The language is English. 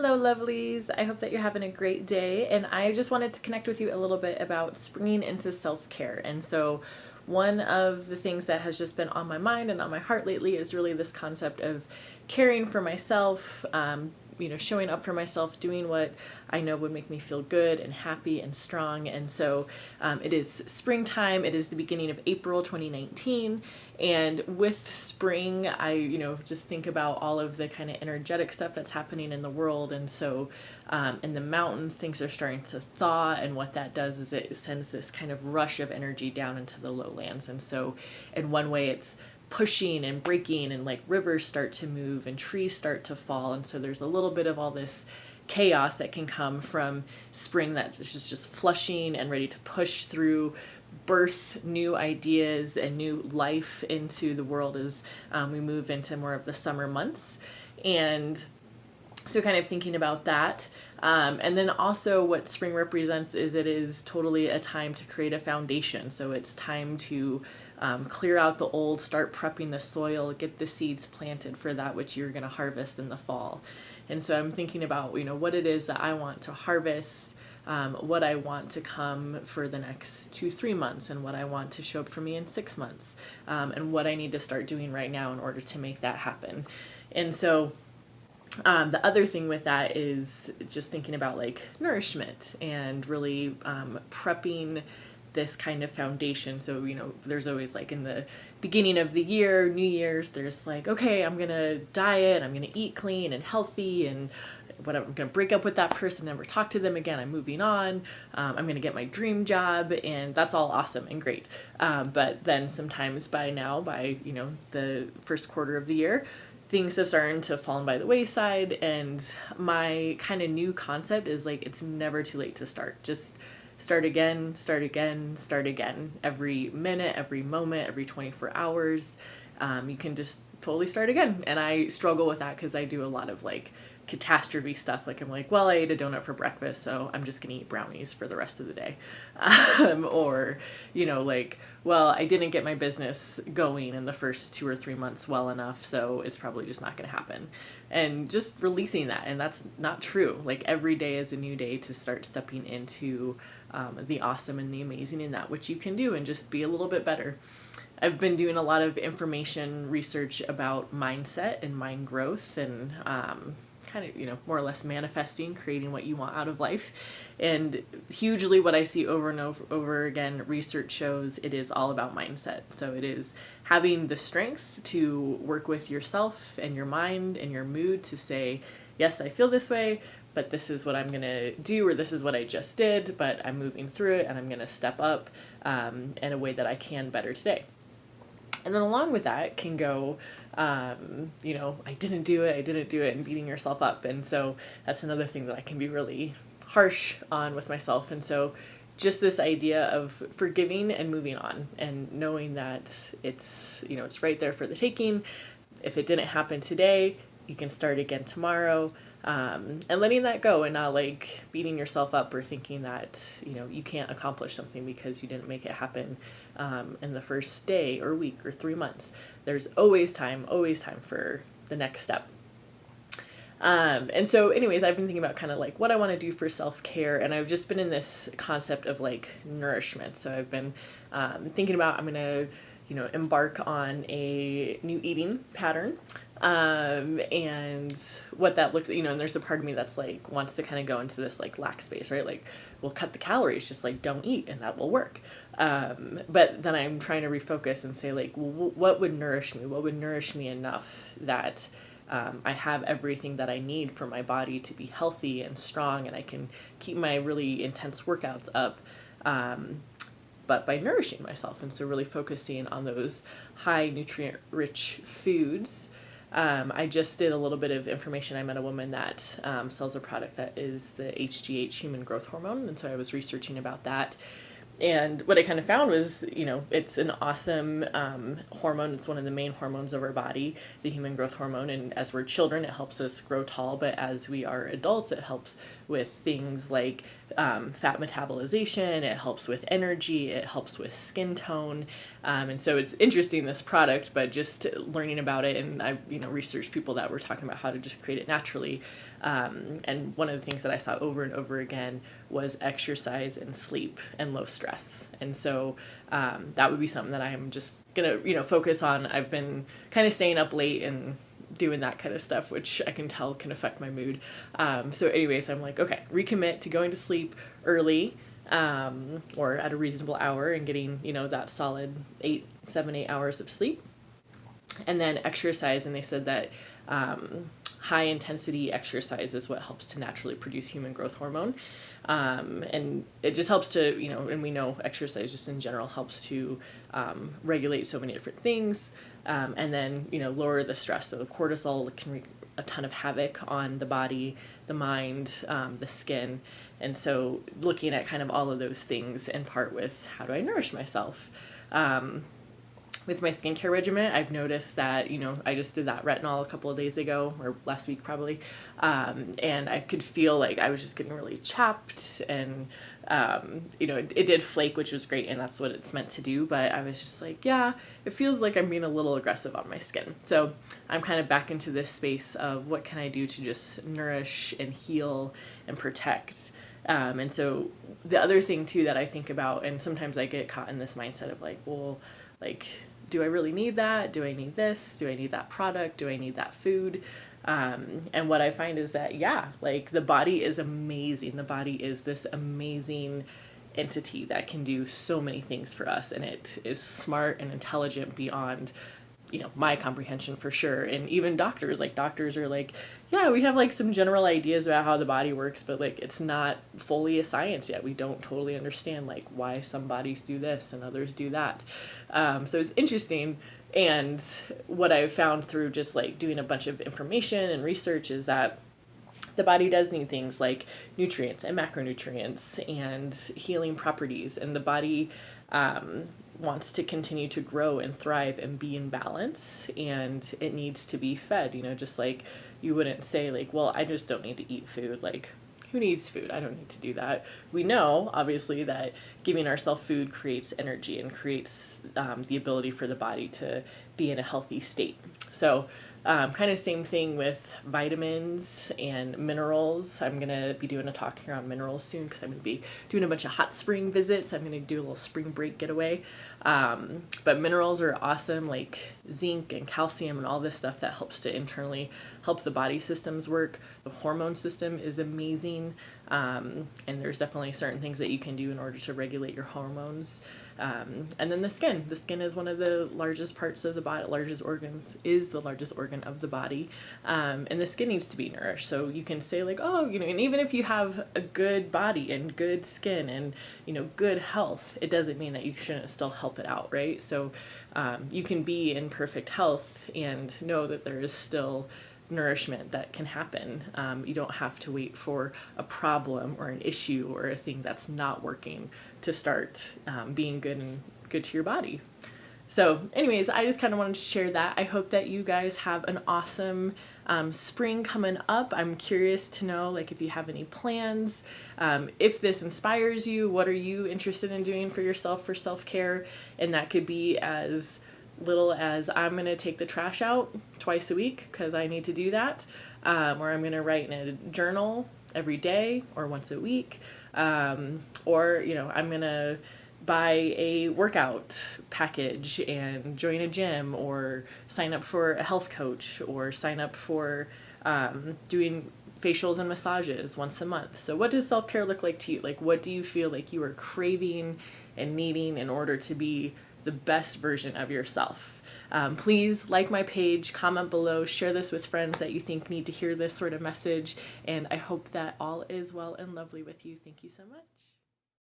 Hello, lovelies. I hope that you're having a great day. And I just wanted to connect with you a little bit about springing into self-care. And so, one of the things that has just been on my mind and on my heart lately is really this concept of caring for myself, showing up for myself, doing what I know would make me feel good and happy and strong. And so it is springtime. It is the beginning of April 2019. And with spring, I just think about all of the kind of energetic stuff that's happening in the world. And so in the mountains, things are starting to thaw. And what that does is it sends this kind of rush of energy down into the lowlands. And so in one way, it's pushing and breaking, and like rivers start to move and trees start to fall. And so there's a little bit of all this chaos that can come from spring that's just flushing and ready to push through, birth new ideas and new life into the world as we move into more of the summer months. And so kind of thinking about that. And then also what spring represents is it is totally a time to create a foundation. So it's time to clear out the old, start prepping the soil, get the seeds planted for that which you're going to harvest in the fall. And so I'm thinking about, what it is that I want to harvest, what I want to come for the next 2-3 months, and what I want to show up for me in 6 months, and what I need to start doing right now in order to make that happen. And so the other thing with that is just thinking about like nourishment and really prepping this kind of foundation. So, there's always like in the beginning of the year, New Year's, there's like, okay, I'm going to diet, I'm going to eat clean and healthy, and whatever, I'm going to break up with that person, never talk to them again, I'm moving on, I'm going to get my dream job, and that's all awesome and great. But then sometimes by the first quarter of the year, things have started to fall by the wayside. And my kind of new concept is like, it's never too late to start. Just start again, start again, start again. Every minute, every moment, every 24 hours, you can just totally start again. And I struggle with that because I do a lot of like catastrophe stuff. Like I'm like, well, I ate a donut for breakfast, so I'm just gonna eat brownies for the rest of the day. Or, well, I didn't get my business going in the first 2 or 3 months well enough, so it's probably just not gonna happen. And just releasing that, and that's not true. Like every day is a new day to start stepping into the awesome and the amazing in that which you can do and just be a little bit better. I've been doing a lot of information research about mindset and mind growth and kind of, more or less manifesting, creating what you want out of life. And hugely what I see over and over again, research shows it is all about mindset. So it is having the strength to work with yourself and your mind and your mood to say, yes, I feel this way, but this is what I'm going to do, or this is what I just did, but I'm moving through it and I'm going to step up in a way that I can better today. And then along with that can go, I didn't do it, and beating yourself up. And so that's another thing that I can be really harsh on with myself. And so just this idea of forgiving and moving on and knowing that it's right there for the taking. If it didn't happen today, you can start again tomorrow. And letting that go and not like beating yourself up or thinking that, you can't accomplish something because you didn't make it happen in the first day or week or 3 months. There's always time for the next step. And so anyways, I've been thinking about kind of like what I want to do for self-care, and I've just been in this concept of like nourishment. So I've been thinking about, I'm going to embark on a new eating pattern, and what that looks, and there's a part of me that's like, wants to kind of go into this like lax space, right? Like, we'll cut the calories, just like don't eat, and that will work. But then I'm trying to refocus and say like, well, what would nourish me? What would nourish me enough that I have everything that I need for my body to be healthy and strong, and I can keep my really intense workouts up, but by nourishing myself. And so really focusing on those high nutrient rich foods. I just did a little bit of information. I met a woman that sells a product that is the HGH, human growth hormone. And so I was researching about that. And what I kind of found was, it's an awesome hormone. It's one of the main hormones of our body, the human growth hormone. And as we're children, it helps us grow tall. But as we are adults, it helps with things like fat metabolization. It helps with energy. It helps with skin tone. And so it's interesting, this product, but just learning about it. And I, researched people that were talking about how to just create it naturally. And one of the things that I saw over and over again was exercise and sleep and low stress. And so that would be something that I'm just gonna, focus on. I've been kind of staying up late and doing that kind of stuff, which I can tell can affect my mood. So anyways, I'm like, okay, recommit to going to sleep early, or at a reasonable hour, and getting, that solid 7, 8 hours of sleep. And then exercise. And they said that high intensity exercise is what helps to naturally produce human growth hormone. And it just helps to, and we know exercise just in general helps to regulate so many different things. And then, lower the stress. So cortisol can wreak a ton of havoc on the body, the mind, the skin. And so looking at kind of all of those things in part with how do I nourish myself? With my skincare regimen, I've noticed that, I just did that retinol a couple of days ago, or last week probably, and I could feel like I was just getting really chapped, and, it did flake, which was great, and that's what it's meant to do, but I was just like, yeah, it feels like I'm being a little aggressive on my skin. So I'm kind of back into this space of what can I do to just nourish and heal and protect. And so the other thing too that I think about, and sometimes I get caught in this mindset of like, well, like, do I really need that? Do I need this? Do I need that product? Do I need that food? And what I find is that, yeah, like the body is amazing. The body is this amazing entity that can do so many things for us. And it is smart and intelligent beyond, my comprehension for sure. And even doctors are like, yeah, we have like some general ideas about how the body works, but like it's not fully a science yet. We don't totally understand like why some bodies do this and others do that. So it's interesting. And what I've found through just like doing a bunch of information and research is that the body does need things like nutrients and macronutrients and healing properties, and the body wants to continue to grow and thrive and be in balance, and it needs to be fed, just like you wouldn't say like, well, I just don't need to eat food. Like, who needs food? I don't need to do that. We know, obviously, that giving ourselves food creates energy and creates the ability for the body to be in a healthy state. So kind of same thing with vitamins and minerals. I'm going to be doing a talk here on minerals soon because I'm going to be doing a bunch of hot spring visits. I'm going to do a little spring break getaway. But minerals are awesome, like zinc and calcium and all this stuff that helps to internally help the body systems work. The hormone system is amazing. And there's definitely certain things that you can do in order to regulate your hormones. And then the skin is one of the largest parts of the body, is the largest organ of the body. And the skin needs to be nourished. So you can say like, oh, and even if you have a good body and good skin and, good health, it doesn't mean that you shouldn't still help it out. Right. So, you can be in perfect health and know that there is still nourishment that can happen. You don't have to wait for a problem or an issue or a thing that's not working to start being good to your body. So anyways, I just kind of wanted to share that. I hope that you guys have an awesome spring coming up. I'm curious to know like if you have any plans, if this inspires you, what are you interested in doing for yourself for self-care? And that could be as little as I'm going to take the trash out twice a week because I need to do that, or I'm going to write in a journal every day or once a week, or I'm going to buy a workout package and join a gym or sign up for a health coach or sign up for doing facials and massages once a month. So what does self-care look like to you? Like, what do you feel like you are craving and needing in order to be the best version of yourself? Please like my page, comment below, share this with friends that you think need to hear this sort of message, and I hope that all is well and lovely with you. Thank you so much.